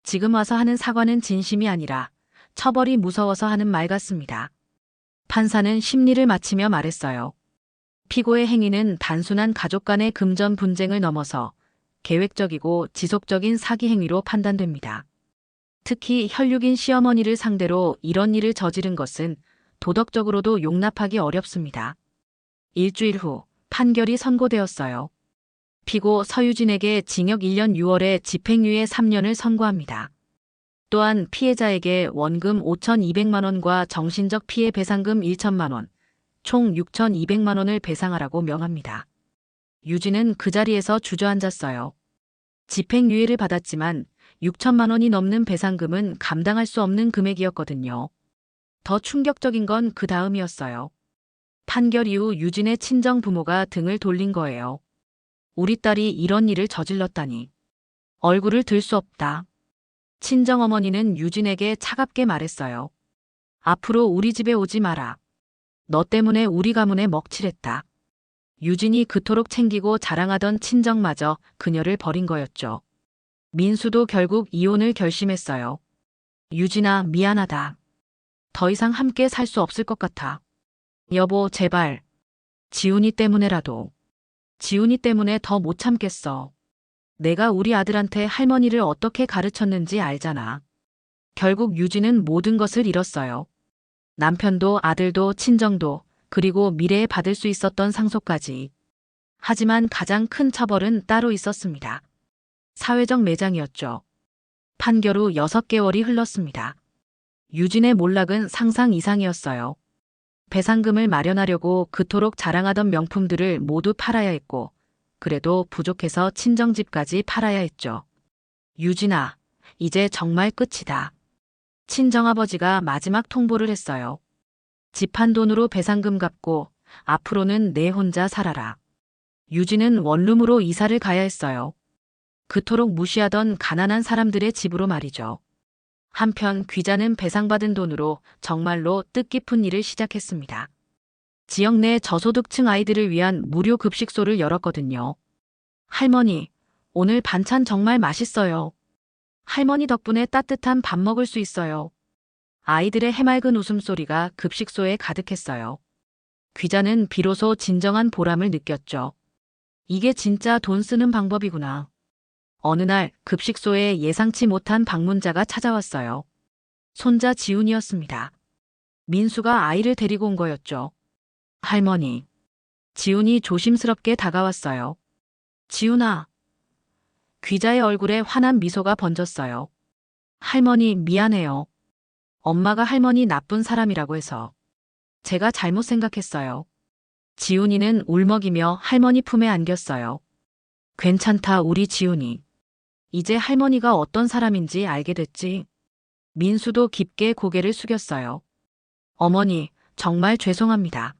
지금 와서 하는 사과는 진심이 아니라 처벌이 무서워서 하는 말 같습니다. 판사는 심리를 마치며 말했어요. 피고의 행위는 단순한 가족 간의 금전 분쟁을 넘어서 계획적이고 지속적인 사기 행위로 판단됩니다. 특히 혈육인 시어머니를 상대로 이런 일을 저지른 것은 도덕적으로도 용납하기 어렵습니다. 일주일 후 판결이 선고되었어요. 피고 서유진에게 징역 1년 6월에 집행유예 3년을 선고합니다. 또한 피해자에게 원금 5,200만 원과 정신적 피해 배상금 1천만 원, 총 6,200만 원을 배상하라고 명합니다. 유진은 그 자리에서 주저앉았어요. 집행유예를 받았지만 6천만 원이 넘는 배상금은 감당할 수 없는 금액이었거든요. 더 충격적인 건 그 다음이었어요. 판결 이후 유진의 친정 부모가 등을 돌린 거예요. 우리 딸이 이런 일을 저질렀다니. 얼굴을 들 수 없다. 친정어머니는 유진에게 차갑게 말했어요. 앞으로 우리 집에 오지 마라. 너 때문에 우리 가문에 먹칠했다. 유진이 그토록 챙기고 자랑하던 친정마저 그녀를 버린 거였죠. 민수도 결국 이혼을 결심했어요. 유진아, 미안하다. 더 이상 함께 살 수 없을 것 같아. 여보, 제발. 지훈이 때문에라도. 지훈이 때문에 더 못 참겠어. 내가 우리 아들한테 할머니를 어떻게 가르쳤는지 알잖아. 결국 유진은 모든 것을 잃었어요. 남편도 아들도 친정도 그리고 미래에 받을 수 있었던 상속까지. 하지만 가장 큰 처벌은 따로 있었습니다. 사회적 매장이었죠. 판결 후 6개월이 흘렀습니다. 유진의 몰락은 상상 이상이었어요. 배상금을 마련하려고 그토록 자랑하던 명품들을 모두 팔아야 했고 그래도 부족해서 친정집까지 팔아야 했죠. 유진아, 이제 정말 끝이다. 친정아버지가 마지막 통보를 했어요. 집 한 돈으로 배상금 갚고 앞으로는 내 혼자 살아라. 유진은 원룸으로 이사를 가야 했어요. 그토록 무시하던 가난한 사람들의 집으로 말이죠. 한편 귀자는 배상받은 돈으로 정말로 뜻깊은 일을 시작했습니다. 지역 내 저소득층 아이들을 위한 무료 급식소를 열었거든요. 할머니, 오늘 반찬 정말 맛있어요. 할머니 덕분에 따뜻한 밥 먹을 수 있어요. 아이들의 해맑은 웃음소리가 급식소에 가득했어요. 귀자는 비로소 진정한 보람을 느꼈죠. 이게 진짜 돈 쓰는 방법이구나. 어느 날 급식소에 예상치 못한 방문자가 찾아왔어요. 손자 지훈이었습니다. 민수가 아이를 데리고 온 거였죠. 할머니. 지훈이 조심스럽게 다가왔어요. 지훈아. 귀자의 얼굴에 환한 미소가 번졌어요. 할머니 미안해요. 엄마가 할머니 나쁜 사람이라고 해서. 제가 잘못 생각했어요. 지훈이는 울먹이며 할머니 품에 안겼어요. 괜찮다 우리 지훈이. 이제 할머니가 어떤 사람인지 알게 됐지. 민수도 깊게 고개를 숙였어요. 어머니, 정말 죄송합니다.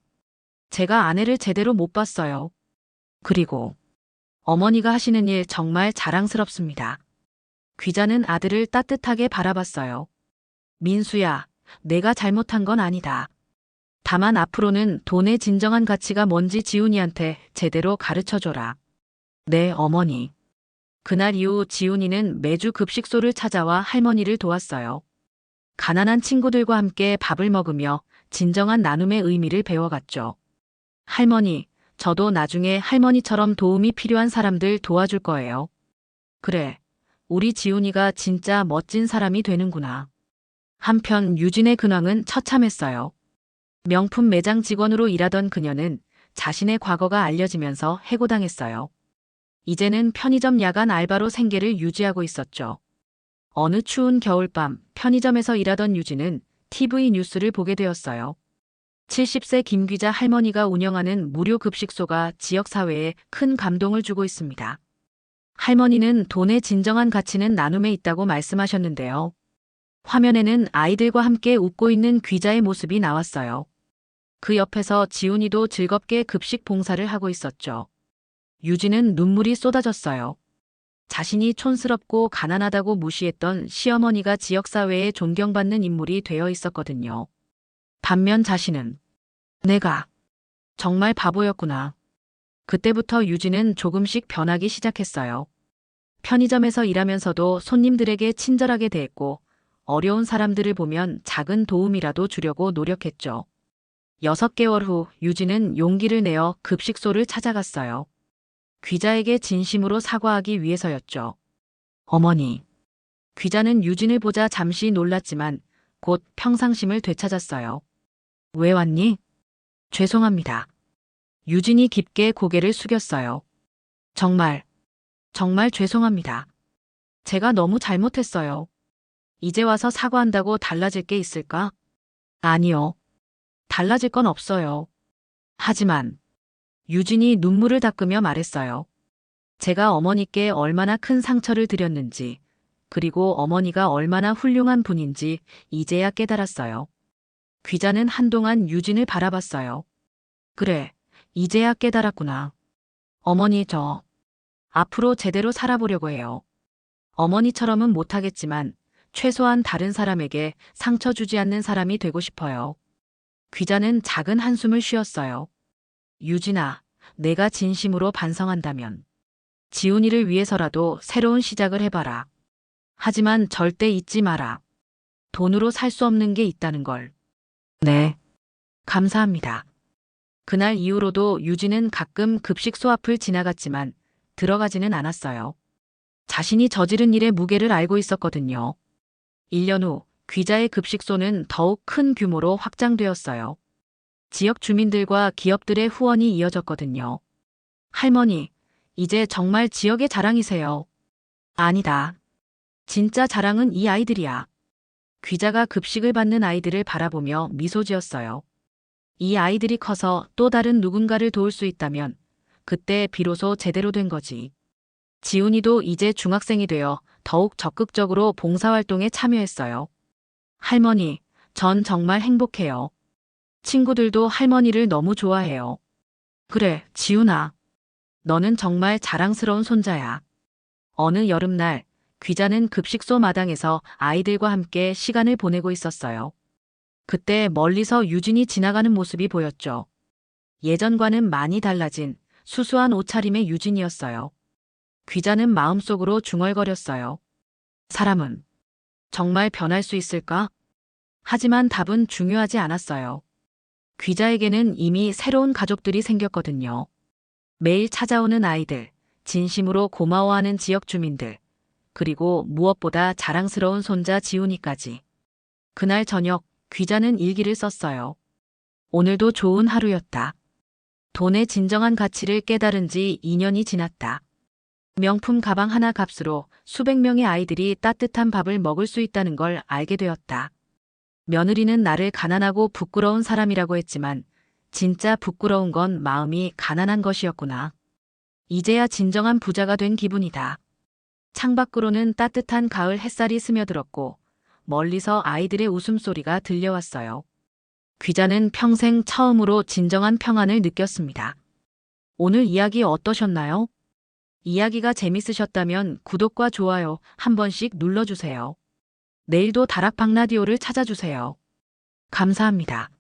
제가 아내를 제대로 못 봤어요. 그리고 어머니가 하시는 일 정말 자랑스럽습니다. 귀자는 아들을 따뜻하게 바라봤어요. 민수야, 내가 잘못한 건 아니다. 다만 앞으로는 돈의 진정한 가치가 뭔지 지훈이한테 제대로 가르쳐줘라. 네, 어머니. 그날 이후 지훈이는 매주 급식소를 찾아와 할머니를 도왔어요. 가난한 친구들과 함께 밥을 먹으며 진정한 나눔의 의미를 배워갔죠. 할머니, 저도 나중에 할머니처럼 도움이 필요한 사람들 도와줄 거예요. 그래, 우리 지훈이가 진짜 멋진 사람이 되는구나. 한편 유진의 근황은 처참했어요. 명품 매장 직원으로 일하던 그녀는 자신의 과거가 알려지면서 해고당했어요. 이제는 편의점 야간 알바로 생계를 유지하고 있었죠. 어느 추운 겨울밤 편의점에서 일하던 유진은 TV 뉴스를 보게 되었어요. 70세 김 기자 할머니가 운영하는 무료 급식소가 지역사회에 큰 감동을 주고 있습니다. 할머니는 돈의 진정한 가치는 나눔에 있다고 말씀하셨는데요. 화면에는 아이들과 함께 웃고 있는 귀자의 모습이 나왔어요. 그 옆에서 지훈이도 즐겁게 급식 봉사를 하고 있었죠. 유진은 눈물이 쏟아졌어요. 자신이 촌스럽고 가난하다고 무시했던 시어머니가 지역사회에 존경받는 인물이 되어 있었거든요. 반면 자신은 내가 정말 바보였구나. 그때부터 유진은 조금씩 변하기 시작했어요. 편의점에서 일하면서도 손님들에게 친절하게 대했고 어려운 사람들을 보면 작은 도움이라도 주려고 노력했죠. 6개월 후 유진은 용기를 내어 급식소를 찾아갔어요. 귀자에게 진심으로 사과하기 위해서였죠. 어머니. 귀자는 유진을 보자 잠시 놀랐지만 곧 평상심을 되찾았어요. 왜 왔니? 죄송합니다. 유진이 깊게 고개를 숙였어요. 정말 죄송합니다. 제가 너무 잘못했어요. 이제 와서 사과한다고 달라질 게 있을까? 아니요. 달라질 건 없어요. 하지만 유진이 눈물을 닦으며 말했어요. 제가 어머니께 얼마나 큰 상처를 드렸는지, 그리고 어머니가 얼마나 훌륭한 분인지 이제야 깨달았어요. 귀자는 한동안 유진을 바라봤어요. 그래, 이제야 깨달았구나. 어머니 저 앞으로 제대로 살아보려고 해요. 어머니처럼은 못하겠지만 최소한 다른 사람에게 상처 주지 않는 사람이 되고 싶어요. 귀자는 작은 한숨을 쉬었어요. 유진아, 내가 진심으로 반성한다면 지훈이를 위해서라도 새로운 시작을 해봐라. 하지만 절대 잊지 마라. 돈으로 살 수 없는 게 있다는 걸. 네. 감사합니다. 그날 이후로도 유진은 가끔 급식소 앞을 지나갔지만 들어가지는 않았어요. 자신이 저지른 일의 무게를 알고 있었거든요. 1년 후 귀자의 급식소는 더욱 큰 규모로 확장되었어요. 지역 주민들과 기업들의 후원이 이어졌거든요. 할머니, 이제 정말 지역의 자랑이세요. 아니다. 진짜 자랑은 이 아이들이야. 귀자가 급식을 받는 아이들을 바라보며 미소 지었어요. 이 아이들이 커서 또 다른 누군가를 도울 수 있다면 그때 비로소 제대로 된 거지. 지훈이도 이제 중학생이 되어 더욱 적극적으로 봉사활동에 참여했어요. 할머니, 전 정말 행복해요. 친구들도 할머니를 너무 좋아해요. 그래, 지훈아. 너는 정말 자랑스러운 손자야. 어느 여름날, 귀자는 급식소 마당에서 아이들과 함께 시간을 보내고 있었어요. 그때 멀리서 유진이 지나가는 모습이 보였죠. 예전과는 많이 달라진 수수한 옷차림의 유진이었어요. 귀자는 마음속으로 중얼거렸어요. 사람은 정말 변할 수 있을까? 하지만 답은 중요하지 않았어요. 귀자에게는 이미 새로운 가족들이 생겼거든요. 매일 찾아오는 아이들, 진심으로 고마워하는 지역 주민들, 그리고 무엇보다 자랑스러운 손자 지훈이까지. 그날 저녁, 귀자는 일기를 썼어요. 오늘도 좋은 하루였다. 돈의 진정한 가치를 깨달은 지 2년이 지났다. 명품 가방 하나 값으로 수백 명의 아이들이 따뜻한 밥을 먹을 수 있다는 걸 알게 되었다. 며느리는 나를 가난하고 부끄러운 사람이라고 했지만 진짜 부끄러운 건 마음이 가난한 것이었구나. 이제야 진정한 부자가 된 기분이다. 창밖으로는 따뜻한 가을 햇살이 스며들었고 멀리서 아이들의 웃음소리가 들려왔어요. 귀자는 평생 처음으로 진정한 평안을 느꼈습니다. 오늘 이야기 어떠셨나요? 이야기가 재밌으셨다면 구독과 좋아요 한 번씩 눌러주세요. 내일도 다락방 라디오를 찾아주세요. 감사합니다.